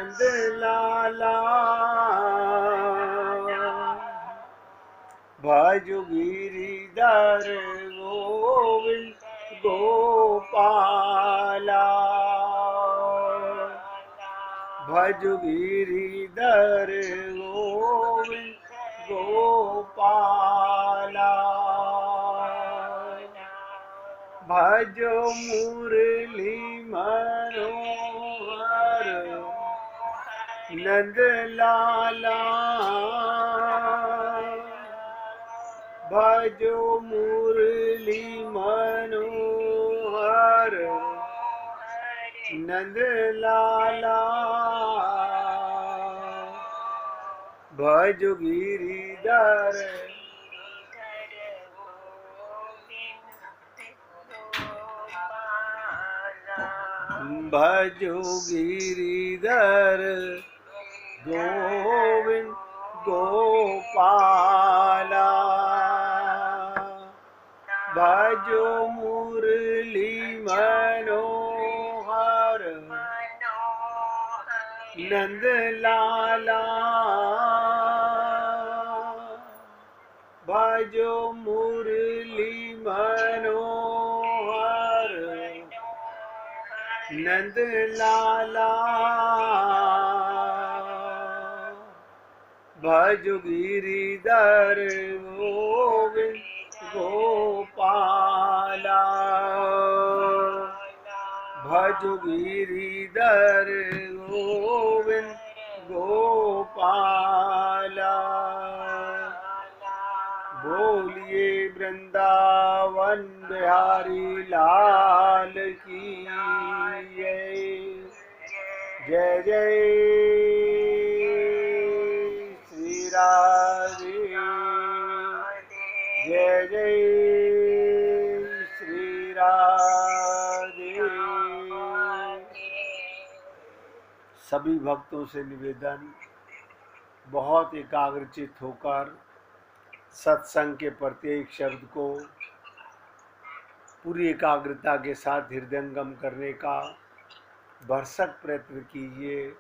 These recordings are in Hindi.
नंद लाला भजो गिरिधर गोविंद गोपाला भजो गिरिधर गोविंद गोपाला भजो मुरली मनोहर नंद लाला भजो मुरली मनोहर नंद लाला भजो गिरिधर भजो गिरिधर गोविंद गोपाला भजो मुरली मनोहर नंद लाला भजो मुरली मनोहर नंद लाला भजो गिरिधर गोविंद गोपाला भजो गिरिधर गोविंद गोपाला बोलिए वृंदावन बिहारी लाल की जय जय श्री राधे जय जय श्री राधे। सभी भक्तों से निवेदन, बहुत एकाग्रचित होकर सत्संग के प्रत्येक शब्द को पूरी एकाग्रता के साथ हृदयंगम करने का भरसक प्रयत्न कीजिए।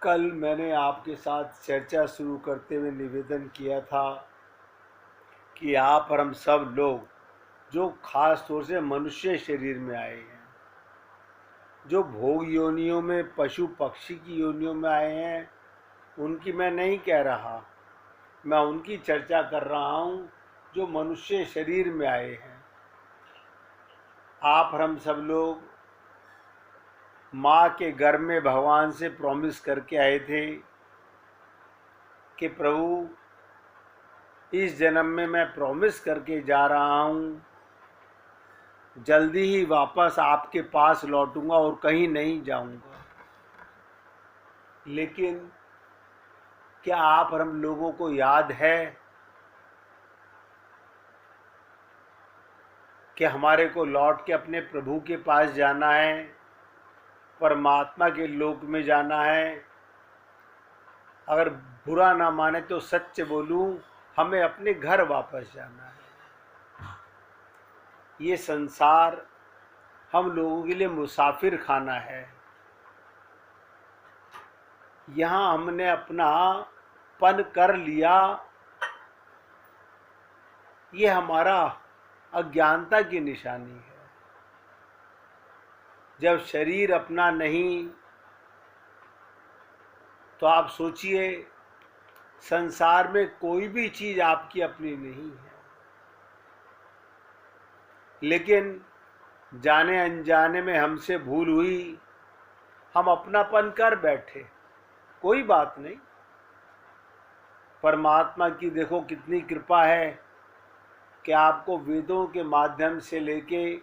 कल मैंने आपके साथ चर्चा शुरू करते हुए निवेदन किया था कि आप और हम सब लोग जो खास तौर से मनुष्य शरीर में आए हैं, जो भोग योनियों में पशु पक्षी की योनियों में आए हैं, उनकी मैं नहीं कह रहा, मैं उनकी चर्चा कर रहा हूँ जो मनुष्य शरीर में आए हैं। आप और हम सब लोग माँ के गर्भ में भगवान से प्रॉमिस करके आए थे कि प्रभु इस जन्म में मैं प्रॉमिस करके जा रहा हूँ, जल्दी ही वापस आपके पास लौटूंगा और कहीं नहीं जाऊंगा। लेकिन क्या आप और हम लोगों को याद है कि हमारे को लौट के अपने प्रभु के पास जाना है, परमात्मा के लोक में जाना है। अगर बुरा ना माने तो सच बोलूं, हमें अपने घर वापस जाना है। ये संसार हम लोगों के लिए मुसाफिर खाना है। यहाँ हमने अपना पन कर लिया, ये हमारा अज्ञानता की निशानी है। जब शरीर अपना नहीं तो आप सोचिए संसार में कोई भी चीज आपकी अपनी नहीं है। लेकिन जाने अनजाने में हमसे भूल हुई, हम अपनापन कर बैठे। कोई बात नहीं, परमात्मा की देखो कितनी कृपा है कि आपको वेदों के माध्यम से लेके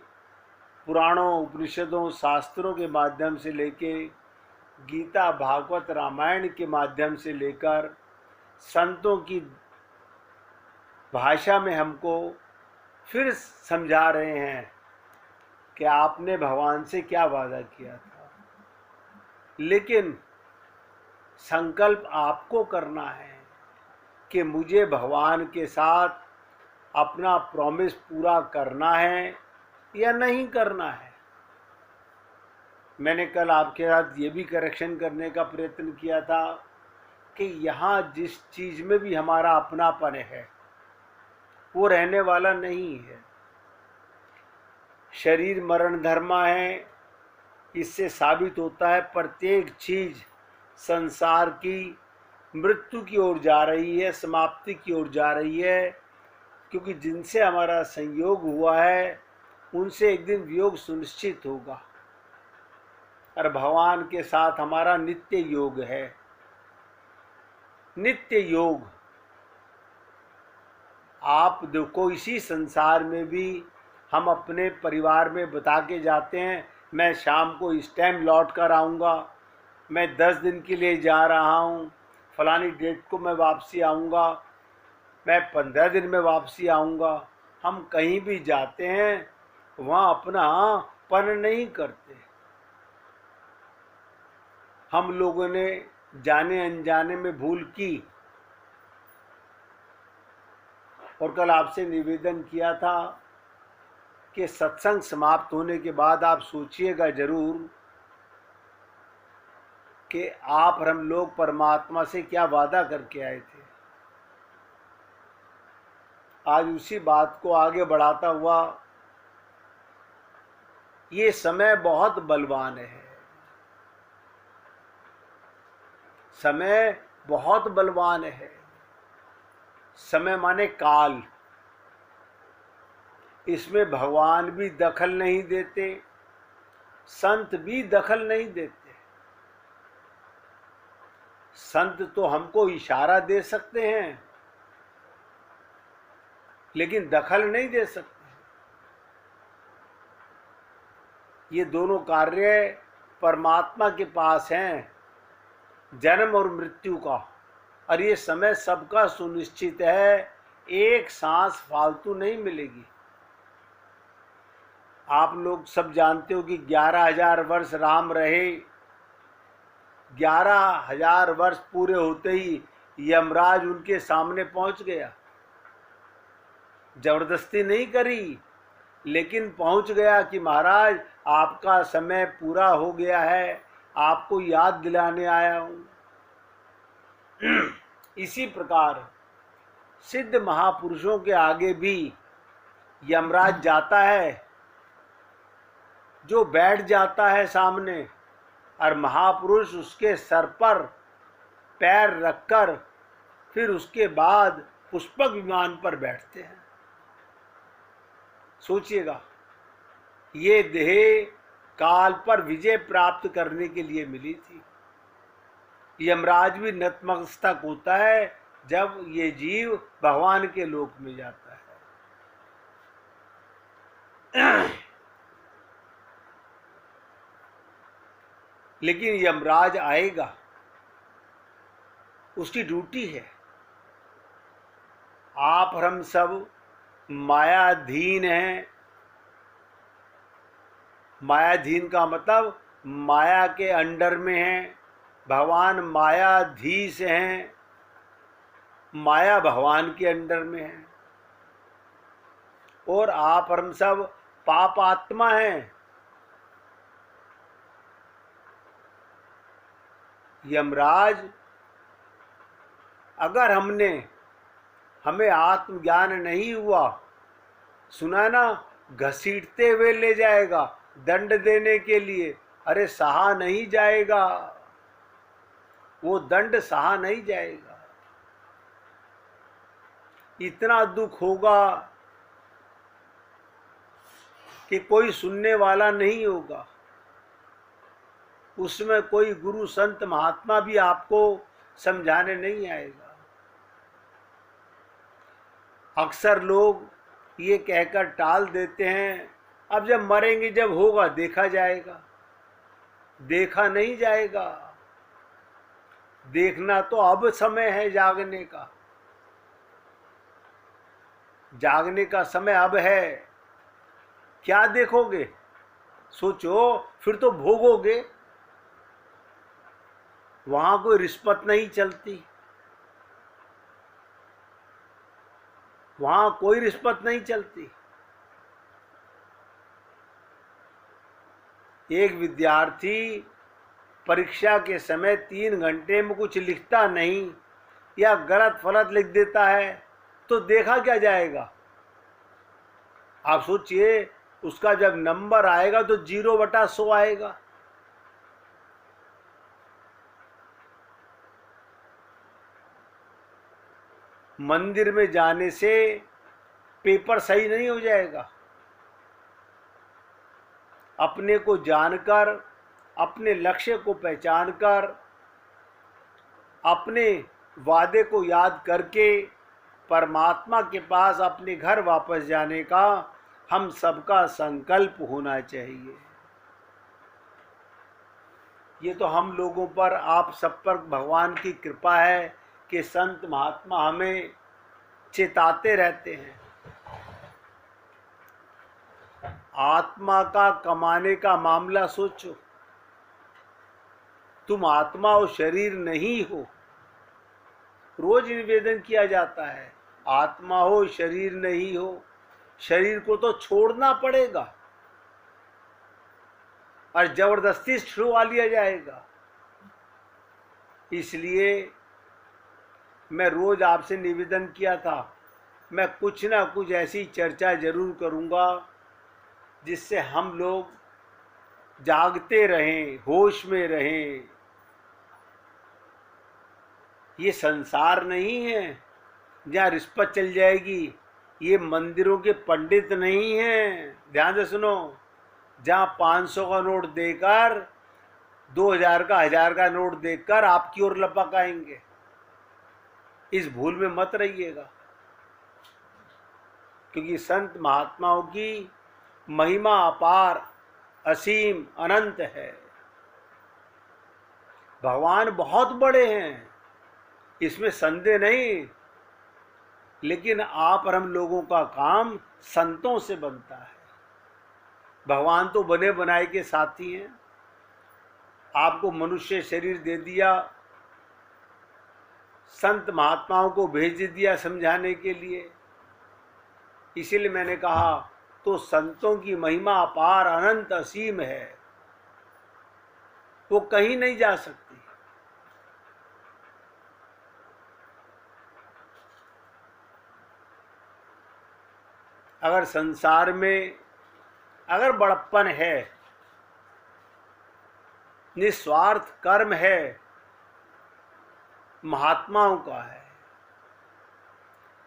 पुराणों उपनिषदों शास्त्रों के माध्यम से लेके गीता भागवत रामायण के माध्यम से लेकर संतों की भाषा में हमको फिर समझा रहे हैं कि आपने भगवान से क्या वादा किया था। लेकिन संकल्प आपको करना है कि मुझे भगवान के साथ अपना प्रॉमिस पूरा करना है या नहीं करना है। मैंने कल आपके साथ ये भी करेक्शन करने का प्रयत्न किया था कि यहाँ जिस चीज़ में भी हमारा अपनापन है वो रहने वाला नहीं है। शरीर मरण धर्मा है, इससे साबित होता है प्रत्येक चीज संसार की मृत्यु की ओर जा रही है, समाप्ति की ओर जा रही है, क्योंकि जिनसे हमारा संयोग हुआ है उनसे एक दिन वियोग सुनिश्चित होगा। और भगवान के साथ हमारा नित्य योग है, नित्य योग। आप देखो इसी संसार में भी हम अपने परिवार में बता के जाते हैं, मैं शाम को इस टाइम लौट कर आऊँगा, मैं 10 दिन के लिए जा रहा हूँ, फलानी डेट को मैं वापसी आऊँगा, मैं 15 दिन में वापसी आऊँगा। हम कहीं भी जाते हैं वहाँ अपना पन नहीं करते। हम लोगों ने जाने अनजाने में भूल की। और कल आपसे निवेदन किया था कि सत्संग समाप्त होने के बाद आप सोचिएगा जरूर कि आप और हम लोग परमात्मा से क्या वादा करके आए थे। आज उसी बात को आगे बढ़ाता हुआ, ये समय बहुत बलवान है, समय बहुत बलवान है। समय माने काल, इसमें भगवान भी दखल नहीं देते, संत भी दखल नहीं देते। संत तो हमको इशारा दे सकते हैं लेकिन दखल नहीं दे सकते। ये दोनों कार्य परमात्मा के पास हैं, जन्म और मृत्यु का। और ये समय सबका सुनिश्चित है, एक सांस फालतू नहीं मिलेगी। आप लोग सब जानते हो कि 11,000 वर्ष राम रहे, 11,000 वर्ष पूरे होते ही यमराज उनके सामने पहुंच गया। जबरदस्ती नहीं करी, लेकिन पहुंच गया कि महाराज आपका समय पूरा हो गया है, आपको याद दिलाने आया हूं। इसी प्रकार सिद्ध महापुरुषों के आगे भी यमराज जाता है, जो बैठ जाता है सामने, और महापुरुष उसके सर पर पैर रखकर फिर उसके बाद पुष्पक विमान पर बैठते हैं। सोचिएगा, ये देह काल पर विजय प्राप्त करने के लिए मिली थी। यमराज भी नतमस्तक होता है जब ये जीव भगवान के लोक में जाता है। लेकिन यमराज आएगा, उसकी ड्यूटी है। आप और हम सब मायाधीन हैं। मायाधीन का मतलब माया के अंडर में हैं। भगवान मायाधीश हैं, माया भगवान के अंडर में है। और आप और हम सब पापात्मा हैं। यमराज, अगर हमें आत्मज्ञान नहीं हुआ, सुना ना, घसीटते हुए ले जाएगा दंड देने के लिए। अरे सहा नहीं जाएगा, वो दंड सहा नहीं जाएगा। इतना दुख होगा कि कोई सुनने वाला नहीं होगा। उसमें कोई गुरु संत महात्मा भी आपको समझाने नहीं आएगा। अक्सर लोग ये कहकर टाल देते हैं, अब जब मरेंगे, जब होगा देखा जाएगा। देखा नहीं जाएगा, देखना तो अब समय है जागने का। जागने का समय अब है। क्या देखोगे? सोचो, फिर तो भोगोगे। वहां कोई रिश्वत नहीं चलती, वहां कोई रिश्वत नहीं चलती। एक विद्यार्थी परीक्षा के समय 3 घंटे में कुछ लिखता नहीं या गलत फलत लिख देता है तो देखा क्या जाएगा? आप सोचिए, उसका जब नंबर आएगा तो 0/100 आएगा। मंदिर में जाने से पेपर सही नहीं हो जाएगा। अपने को जानकर, अपने लक्ष्य को पहचानकर, अपने वादे को याद करके परमात्मा के पास अपने घर वापस जाने का हम सबका संकल्प होना चाहिए। ये तो हम लोगों पर, आप सब पर भगवान की कृपा है कि संत महात्मा हमें चेताते रहते हैं। आत्मा का कमाने का मामला सोचो। तुम आत्मा और शरीर नहीं हो। रोज निवेदन किया जाता है, आत्मा हो शरीर नहीं हो। शरीर को तो छोड़ना पड़ेगा और जबरदस्ती छुड़वा लिया जाएगा। इसलिए मैं रोज आपसे निवेदन किया था, मैं कुछ ना कुछ ऐसी चर्चा जरूर करूंगा जिससे हम लोग जागते रहें, होश में रहें। ये संसार नहीं है जहाँ रिश्वत चल जाएगी। ये मंदिरों के पंडित नहीं हैं, ध्यान से सुनो, जहाँ 500 का नोट देकर 2000 का, 1000 का नोट देकर आपकी ओर लपक आएंगे। इस भूल में मत रहिएगा, क्योंकि संत महात्माओं की महिमा अपार, असीम, अनंत है। भगवान बहुत बड़े हैं, इसमें संदेह नहीं, लेकिन आप और हम लोगों का काम संतों से बनता है। भगवान तो बने बनाए के साथी हैं। आपको मनुष्य शरीर दे दिया, संत महात्माओं को भेज दिया समझाने के लिए। इसीलिए मैंने कहा, तो संतों की महिमा अपार, अनंत, असीम है, वो कहीं नहीं जा सकती। अगर संसार में अगर बड़प्पन है, निस्वार्थ कर्म है, महात्माओं का है।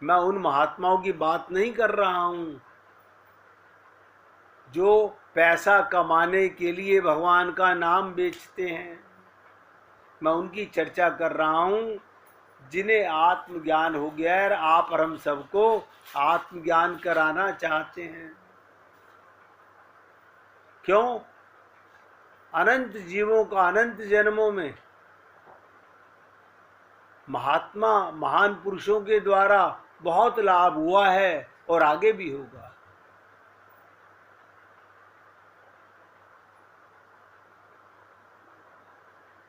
मैं उन महात्माओं की बात नहीं कर रहा हूं जो पैसा कमाने के लिए भगवान का नाम बेचते हैं। मैं उनकी चर्चा कर रहा हूं जिन्हें आत्मज्ञान हो गया है। आप और हम सबको आत्मज्ञान कराना चाहते हैं। क्यों? अनंत जीवों का अनंत जन्मों में महात्मा, महान पुरुषों के द्वारा बहुत लाभ हुआ है और आगे भी होगा।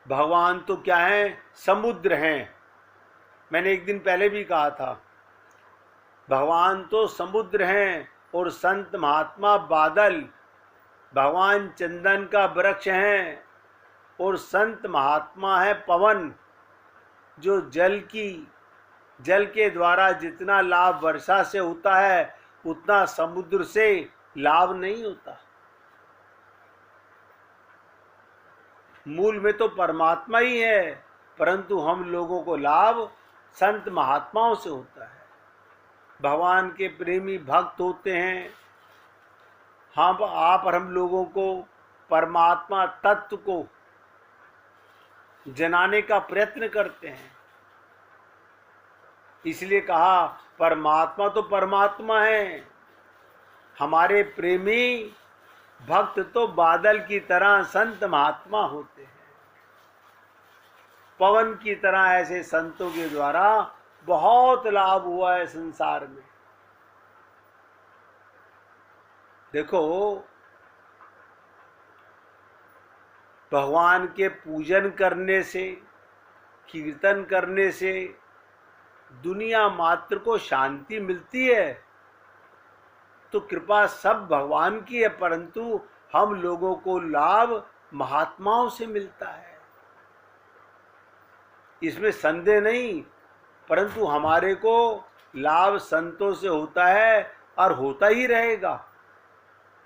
भगवान तो क्या है? समुद्र हैं। मैंने एक दिन पहले भी कहा था, भगवान तो समुद्र हैं और संत महात्मा बादल। भगवान चंदन का वृक्ष हैं और संत महात्मा है पवन, जो जल के द्वारा जितना लाभ वर्षा से होता है उतना समुद्र से लाभ नहीं होता। मूल में तो परमात्मा ही है, परंतु हम लोगों को लाभ संत महात्माओं से होता है। भगवान के प्रेमी भक्त होते हैं। हम, आप और हम लोगों को परमात्मा तत्व को जनाने का प्रयत्न करते हैं। इसलिए कहा, परमात्मा तो परमात्मा है। हमारे प्रेमी भक्त तो बादल की तरह संत महात्मा होते हैं। पवन की तरह ऐसे संतों के द्वारा बहुत लाभ हुआ है संसार में। देखो, भगवान के पूजन करने से, कीर्तन करने से दुनिया मात्र को शांति मिलती है तो कृपा सब भगवान की है, परंतु हम लोगों को लाभ महात्माओं से मिलता है, इसमें संदेह नहीं, परंतु हमारे को लाभ संतों से होता है और होता ही रहेगा।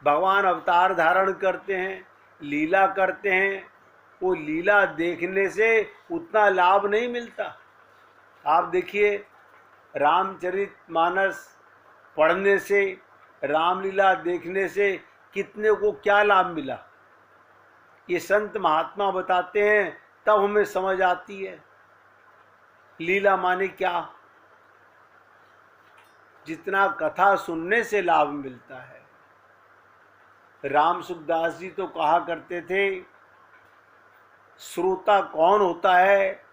भगवान अवतार धारण करते हैं, लीला करते हैं, वो लीला देखने से उतना लाभ नहीं मिलता। आप देखिए, रामचरितमानस पढ़ने से, रामलीला देखने से कितने को क्या लाभ मिला, ये संत महात्मा बताते हैं, तब हमें समझ आती है लीला माने क्या। जितना कथा सुनने से लाभ मिलता है। राम सुखदास जी तो कहा करते थे, श्रोता कौन होता है?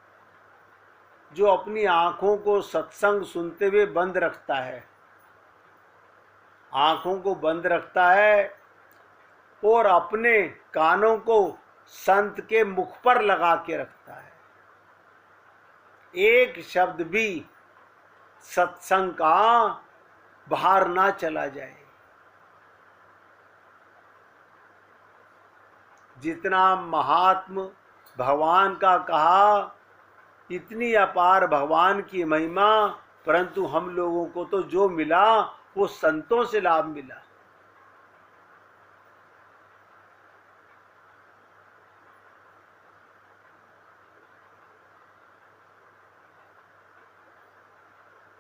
जो अपनी आंखों को सत्संग सुनते हुए बंद रखता है, आंखों को बंद रखता है और अपने कानों को संत के मुख पर लगा के रखता है, एक शब्द भी सत्संग का बाहर ना चला जाए। जितना महात्म भगवान का कहा, इतनी अपार भगवान की महिमा, परंतु हम लोगों को तो जो मिला वो संतों से लाभ मिला।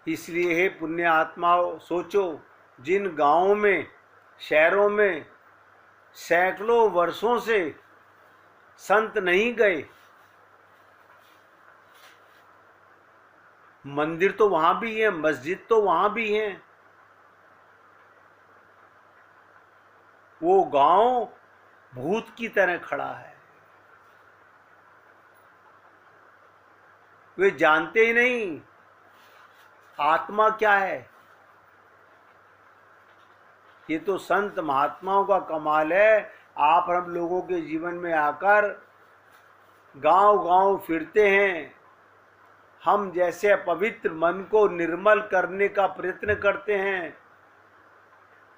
इसलिए हे पुण्य आत्माओं, सोचो, जिन गांवों में, शहरों में सैकड़ों वर्षों से संत नहीं गए, मंदिर तो वहां भी है, मस्जिद तो वहां भी है, वो गांव भूत की तरह खड़ा है। वे जानते ही नहीं आत्मा क्या है। ये तो संत महात्माओं का कमाल है। आप हम लोगों के जीवन में आकर गांव-गांव फिरते हैं, हम जैसे पवित्र मन को निर्मल करने का प्रयत्न करते हैं,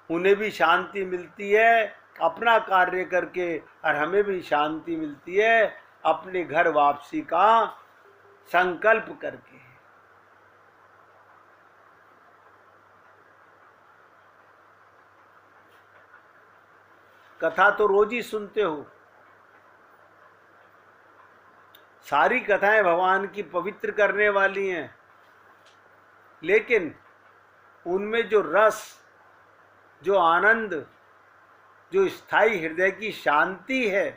उन्हें भी शांति मिलती है अपना कार्य करके, और हमें भी शांति मिलती है अपने घर वापसी का संकल्प करके। कथा तो रोज ही सुनते हो, सारी कथाएं भगवान की पवित्र करने वाली हैं, लेकिन उनमें जो रस, जो आनंद, जो स्थायी हृदय की शांति है,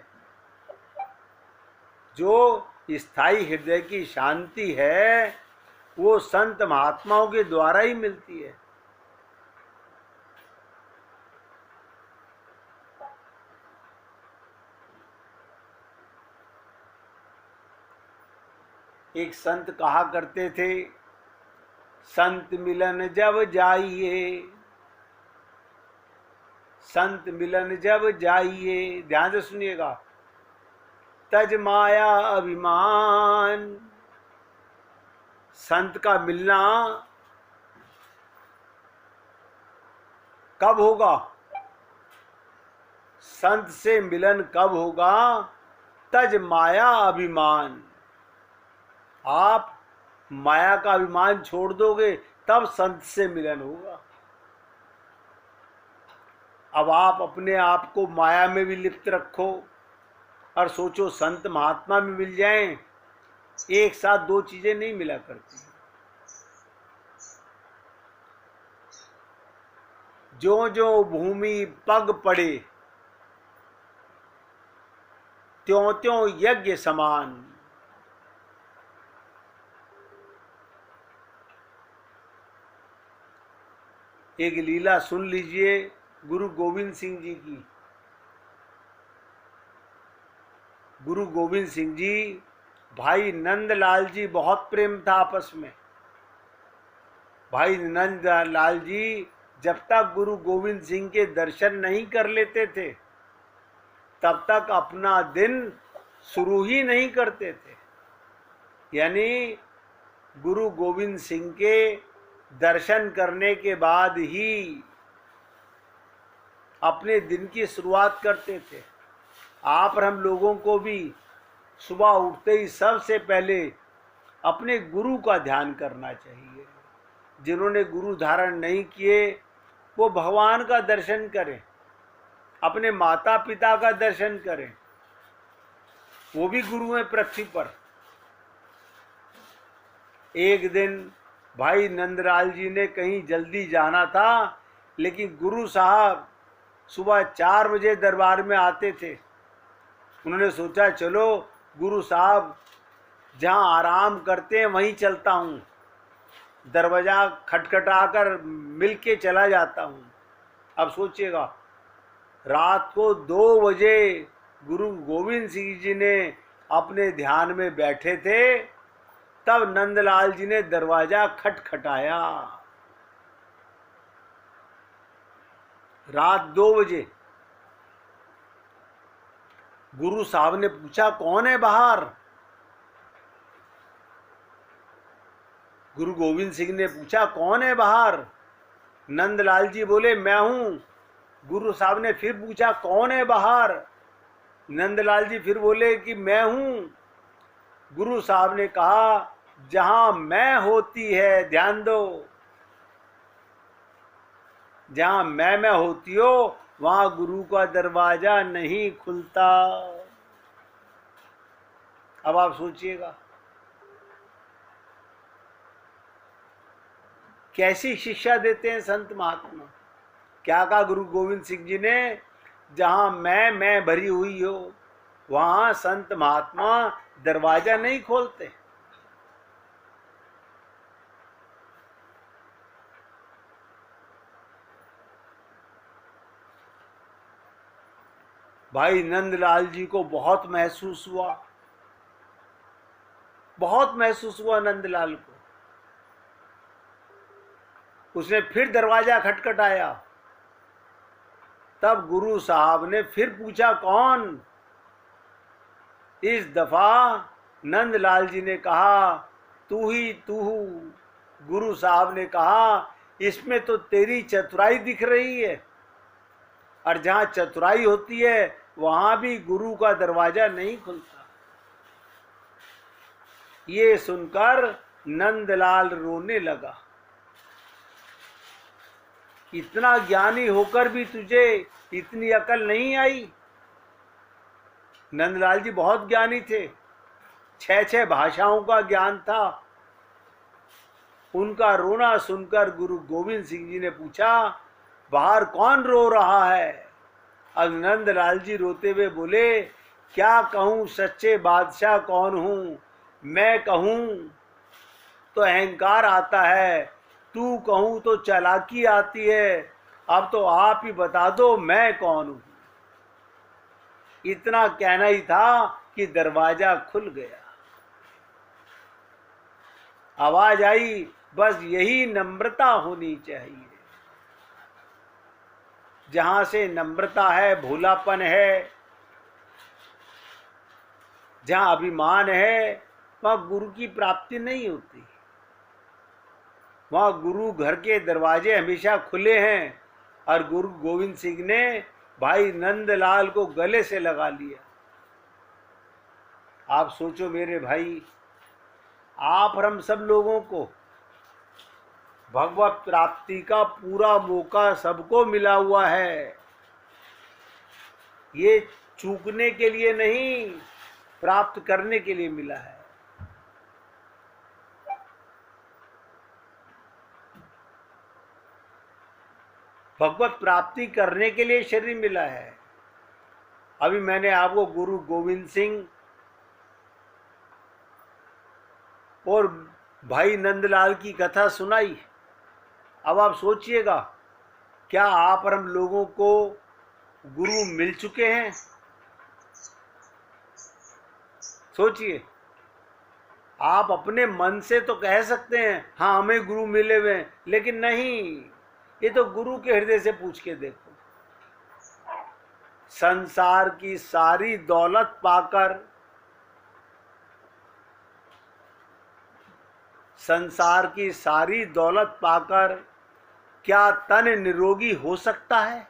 जो स्थायी हृदय की शांति है, वो संत महात्माओं के द्वारा ही मिलती है। एक संत कहा करते थे, संत मिलन जब जाइए, संत मिलन जब जाइए, ध्यान से सुनिएगा, तज माया अभिमान। संत का मिलना कब होगा? संत से मिलन कब होगा? तज माया अभिमान। आप माया का अभिमान छोड़ दोगे तब संत से मिलन होगा। अब आप अपने आप को माया में भी लिप्त रखो और सोचो संत महात्मा में मिल जाएं, एक साथ दो चीजें नहीं मिला करती। जो जो भूमि पग पड़े, त्यों त्यों यज्ञ समान। एक लीला सुन लीजिए गुरु गोविंद सिंह जी की। गुरु गोविंद सिंह जी, भाई नंदलाल जी, बहुत प्रेम था आपस में। भाई नंदलाल जी जब तक गुरु गोविंद सिंह के दर्शन नहीं कर लेते थे, तब तक अपना दिन शुरू ही नहीं करते थे। यानी गुरु गोविंद सिंह के दर्शन करने के बाद ही अपने दिन की शुरुआत करते थे। आप और हम लोगों को भी सुबह उठते ही सबसे पहले अपने गुरु का ध्यान करना चाहिए। जिन्होंने गुरु धारण नहीं किए वो भगवान का दर्शन करें, अपने माता पिता का दर्शन करें, वो भी गुरु हैं पृथ्वी पर। एक दिन भाई नंदलाल जी ने कहीं जल्दी जाना था, लेकिन गुरु साहब सुबह 4 बजे दरबार में आते थे। उन्होंने सोचा चलो गुरु साहब जहाँ आराम करते हैं वहीं चलता हूँ, दरवाजा खटखटाकर मिल के चला जाता हूँ। अब सोचिएगा, रात को 2 बजे गुरु गोविंद सिंह जी ने अपने ध्यान में बैठे थे, तब नंदलाल जी ने दरवाजा खटखटाया। रात 2 बजे गुरु साहब ने पूछा कौन है बाहर। गुरु गोविंद सिंह ने पूछा कौन है बाहर। नंदलाल जी बोले मैं हूं। गुरु साहब ने फिर पूछा कौन है बाहर। नंदलाल जी फिर बोले कि मैं हूं। गुरु साहब ने कहा जहां मैं होती है, ध्यान दो, जहां मैं होती हो वहां गुरु का दरवाजा नहीं खुलता। अब आप सोचिएगा कैसी शिक्षा देते हैं संत महात्मा। क्या कहा गुरु गोविंद सिंह जी ने, जहां मैं भरी हुई हो वहां संत महात्मा दरवाजा नहीं खोलते। भाई नंदलाल जी को बहुत महसूस हुआ, बहुत महसूस हुआ नंदलाल को। उसने फिर दरवाजा खटखटाया। तब गुरु साहब ने फिर पूछा कौन। इस दफा नंदलाल जी ने कहा तू ही तू। गुरु साहब ने कहा इसमें तो तेरी चतुराई दिख रही है, और जहां चतुराई होती है वहां भी गुरु का दरवाजा नहीं खुलता। ये सुनकर नंदलाल रोने लगा। इतना ज्ञानी होकर भी तुझे इतनी अकल नहीं आई। नंदलाल जी बहुत ज्ञानी थे, 6 भाषाओं का ज्ञान था। उनका रोना सुनकर गुरु गोविंद सिंह जी ने पूछा बाहर कौन रो रहा है। अब नंदलाल जी रोते हुए बोले क्या कहूं सच्चे बादशाह कौन हूं। मैं कहूं तो अहंकार आता है, तू कहूं तो चालाकी आती है। अब तो आप ही बता दो मैं कौन हूं। इतना कहना ही था कि दरवाजा खुल गया। आवाज आई बस यही नम्रता होनी चाहिए। जहां से नम्रता है, भोलापन है, जहां अभिमान है, वहां गुरु की प्राप्ति नहीं होती। वहां गुरु घर के दरवाजे हमेशा खुले हैं। और गुरु गोविंद सिंह ने भाई नंदलाल को गले से लगा लिया। आप सोचो मेरे भाई, आप और हम सब लोगों को भगवत प्राप्ति का पूरा मौका सबको मिला हुआ है। ये चूकने के लिए नहीं, प्राप्त करने के लिए मिला है। भगवत प्राप्ति करने के लिए शरीर मिला है। अभी मैंने आपको गुरु गोविंद सिंह और भाई नंदलाल की कथा सुनाई। अब आप सोचिएगा क्या आप और हम लोगों को गुरु मिल चुके हैं। सोचिए, आप अपने मन से तो कह सकते हैं हाँ हमें गुरु मिले हुए हैं, लेकिन नहीं, ये तो गुरु के हृदय से पूछ के देखो। संसार की सारी दौलत पाकर, संसार की सारी दौलत पाकर क्या तन निरोगी हो सकता है।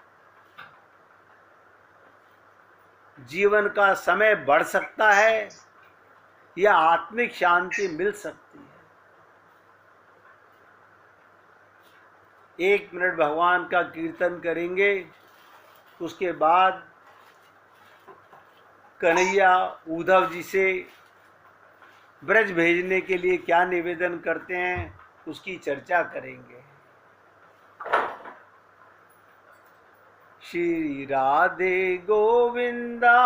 जीवन का समय बढ़ सकता है या आत्मिक शांति मिल सकती है। 1 मिनट भगवान का कीर्तन करेंगे, उसके बाद कन्हैया उद्धव जी से ब्रज भेजने के लिए क्या निवेदन करते हैं उसकी चर्चा करेंगे। श्री राधे गोविंदा